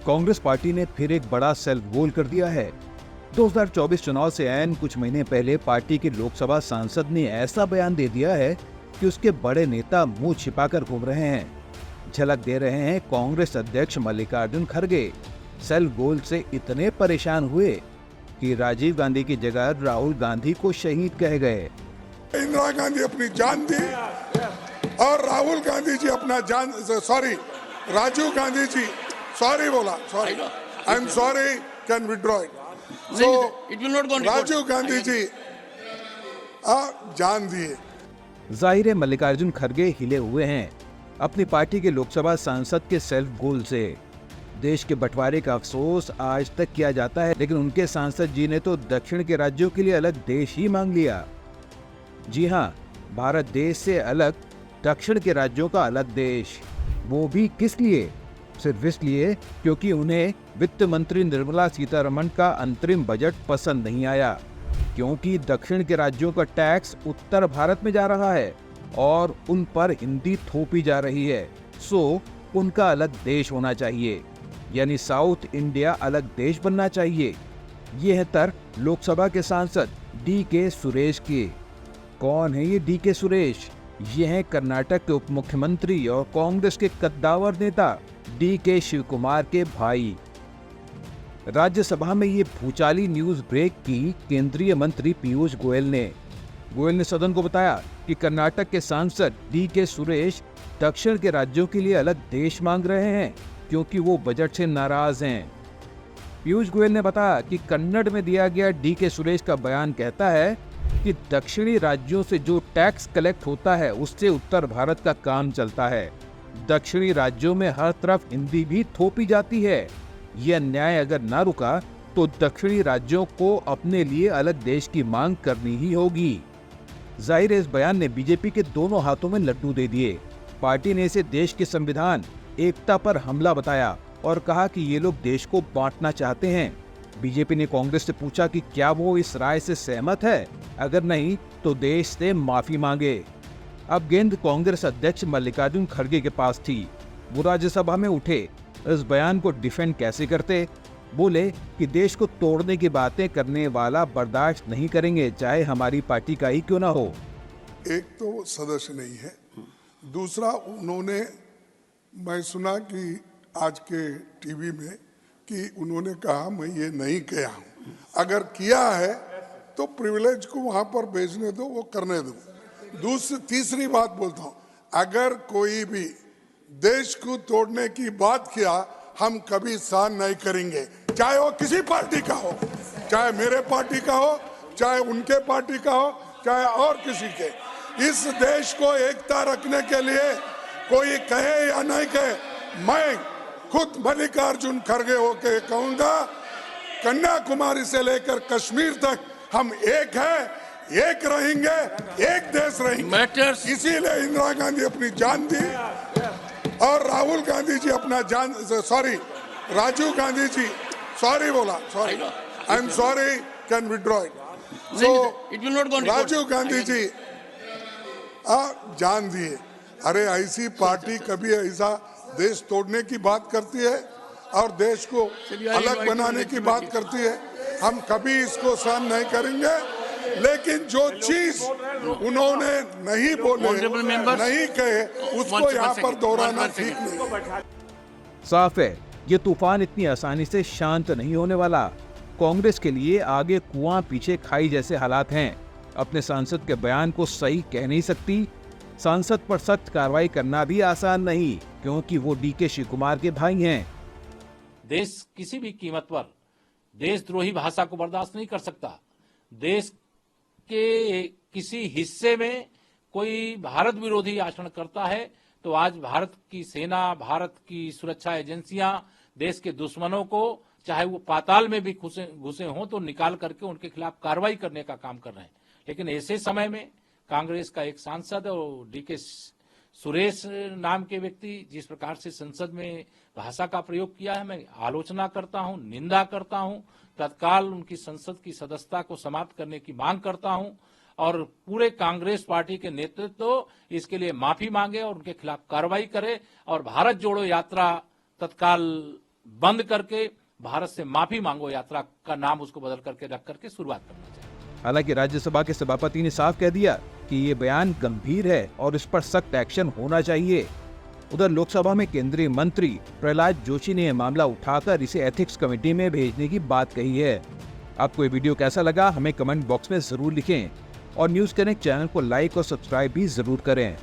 Congress party ने फिर एक बड़ा सेल्फ गोल कर दिया है। 2024 चुनाव से ऐन कुछ महीने पहले पार्टी के लोकसभा सांसद ने ऐसा बयान दे दिया है कि उसके बड़े नेता मुंह छिपाकर घूम रहे हैं। झलक दे रहे हैं कांग्रेस अध्यक्ष मल्लिकार्जुन खड़गे सेल्फ गोल से इतने परेशान हुए कि राजीव गांधी की जगह राहुल गांधी को शहीद कहे गए। इंदिरा गांधी अपनी जान दी और राहुल गांधी जी अपना जान राजीव गांधी जी सॉरी बोला, sorry, I am sorry, can withdraw it. So it will not go on record. Rajiv Gandhi ji जान दिए। जाहिर है मल्लिकार्जुन खड़गे हिले हुए हैं अपनी पार्टी के लोकसभा सांसद के सेल्फ गोल से। देश के बंटवारे का अफसोस आज तक किया जाता है, लेकिन उनके सांसद जी ने तो दक्षिण के राज्यों के लिए अलग देश ही मांग लिया। जी हाँ, भारत देश से अलग दक्षिण के राज्यों का अलग देश। वो भी किस लिए? सिर्फ इसलिए क्योंकि उन्हें वित्त मंत्री निर्मला सीतारमण का अंतरिम बजट पसंद नहीं आया, क्योंकि दक्षिण के राज्यों का टैक्स उत्तर भारत में जा रहा है और उन पर हिंदी थोपी जा रही है। सो उनका अलग देश होना चाहिए, यानी साउथ इंडिया अलग देश बनना चाहिए। ये है तर्क लोकसभा के सांसद DK सुरेश के। कौन है ये DK सुरेश? ये हैं कर्नाटक के उप मुख्यमंत्री और कांग्रेस के कद्दावर नेता DK शिवकुमार के भाई। राज्यसभा में ये भूचाली न्यूज ब्रेक की केंद्रीय मंत्री पीयूष गोयल ने सदन को बताया कि कर्नाटक के सांसद DK सुरेश दक्षिण के राज्यों के लिए अलग देश मांग रहे हैं क्योंकि वो बजट से नाराज हैं। पीयूष गोयल ने बताया कि कन्नड़ में दिया गया DK सुरेश का बयान कहता है कि दक्षिणी राज्यों से जो टैक्स कलेक्ट होता है उससे उत्तर भारत का काम चलता है। दक्षिणी राज्यों में हर तरफ हिंदी भी थोपी जाती है। यह अन्याय अगर ना रुका तो दक्षिणी राज्यों को अपने लिए अलग देश की मांग करनी ही होगी। जाहिर है इस बयान ने बीजेपी के दोनों हाथों में लड्डू दे दिए। पार्टी ने इसे देश के संविधान एकता पर हमला बताया और कहा कि ये लोग देश को बांटना चाहते हैं। बीजेपी ने कांग्रेस से पूछा कि क्या वो इस राय से सहमत है, अगर नहीं तो देश से माफी मांगे। अब गेंद कांग्रेस अध्यक्ष मल्लिकार्जुन खड़गे के पास थी। वो राज्यसभा में उठे, इस बयान को डिफेंड कैसे करते? बोले कि देश को तोड़ने की बातें करने वाला बर्दाश्त नहीं करेंगे, चाहे हमारी पार्टी का ही क्यों ना हो। एक तो सदस्य नहीं है, दूसरा उन्होंने, मैं सुना कि आज के टीवी में कि उन्होंने कहा मैं ये नहीं किया हूं। अगर किया है तो प्रिविलेज को वहां पर भेजने दो, वो करने दो। तीसरी बात बोलता हूं, अगर कोई भी देश को तोड़ने की बात किया हम कभी सहन नहीं करेंगे, चाहे वो किसी पार्टी का हो, चाहे मेरे पार्टी का हो, चाहे उनके पार्टी का हो, चाहे और किसी के। इस देश को एकता रखने के लिए कोई कहे या नहीं कहे, मैं खुद मल्लिकार्जुन खड़गे होके कहूंगा, कन्याकुमारी से लेकर कश्मीर तक हम एक हैं, एक रहेंगे, एक देश रहेंगे। इसीलिए इंदिरा गांधी अपनी जान दी और राहुल गांधी जी अपना जान राजीव गांधी जी सॉरी बोला, sorry, I am sorry, can withdraw it. So it will not go on record. Rajiv Gandhi ji जान दिए। अरे ऐसी पार्टी कभी ऐसा देश तोड़ने की बात करती है और देश को अलग बनाने की बात करती है, हम कभी इसको सहन नहीं करेंगे। लेकिन जो चीज उन्होंने नहीं बोले, नहीं कहे, उसको यहाँ पर दोहराना ठीक नहीं। साफ है ये तूफान इतनी आसानी से शांत नहीं होने वाला। कांग्रेस के लिए आगे कुआं पीछे खाई जैसे हालात हैं। अपने सांसद के बयान को सही कह नहीं सकती। सांसद पर सख्त कार्रवाई करना भी आसान नहीं, क्योंकि वो DK शिवकुमार के भाई हैं। देश किसी भी कीमत पर देशद्रोही भाषा को बर्दाश्त नहीं कर सकता। देश के किसी हिस्से में कोई भारत विरोधी आचरण करता है तो आज भारत की सेना, भारत की सुरक्षा एजेंसियां देश के दुश्मनों को, चाहे वो पाताल में भी घुसे हों, तो निकाल करके उनके खिलाफ कार्रवाई करने का काम कर रहे हैं। लेकिन ऐसे समय में कांग्रेस का एक सांसद और DK सुरेश नाम के व्यक्ति जिस प्रकार से संसद में भाषा का प्रयोग किया है, मैं आलोचना करता हूं, निंदा करता हूं। तत्काल उनकी संसद की सदस्यता को समाप्त करने की मांग करता हूं और पूरे कांग्रेस पार्टी के नेतृत्व इसके लिए माफी मांगे और उनके खिलाफ कार्रवाई करे और भारत जोड़ो यात्रा तत्काल बंद करके भारत से माफी मांगो यात्रा का नाम उसको बदल करके रख करके शुरुआत करना चाहिए। हालांकि राज्यसभा के सभापति ने साफ कह दिया कि ये बयान गंभीर है और इस पर सख्त एक्शन होना चाहिए। उधर लोकसभा में केंद्रीय मंत्री प्रहलाद जोशी ने यह मामला उठाकर इसे एथिक्स कमेटी में भेजने की बात कही है। आपको ये वीडियो कैसा लगा हमें कमेंट बॉक्स में जरूर लिखें और न्यूज़ कनेक्ट चैनल को लाइक और सब्सक्राइब भी जरूर करें।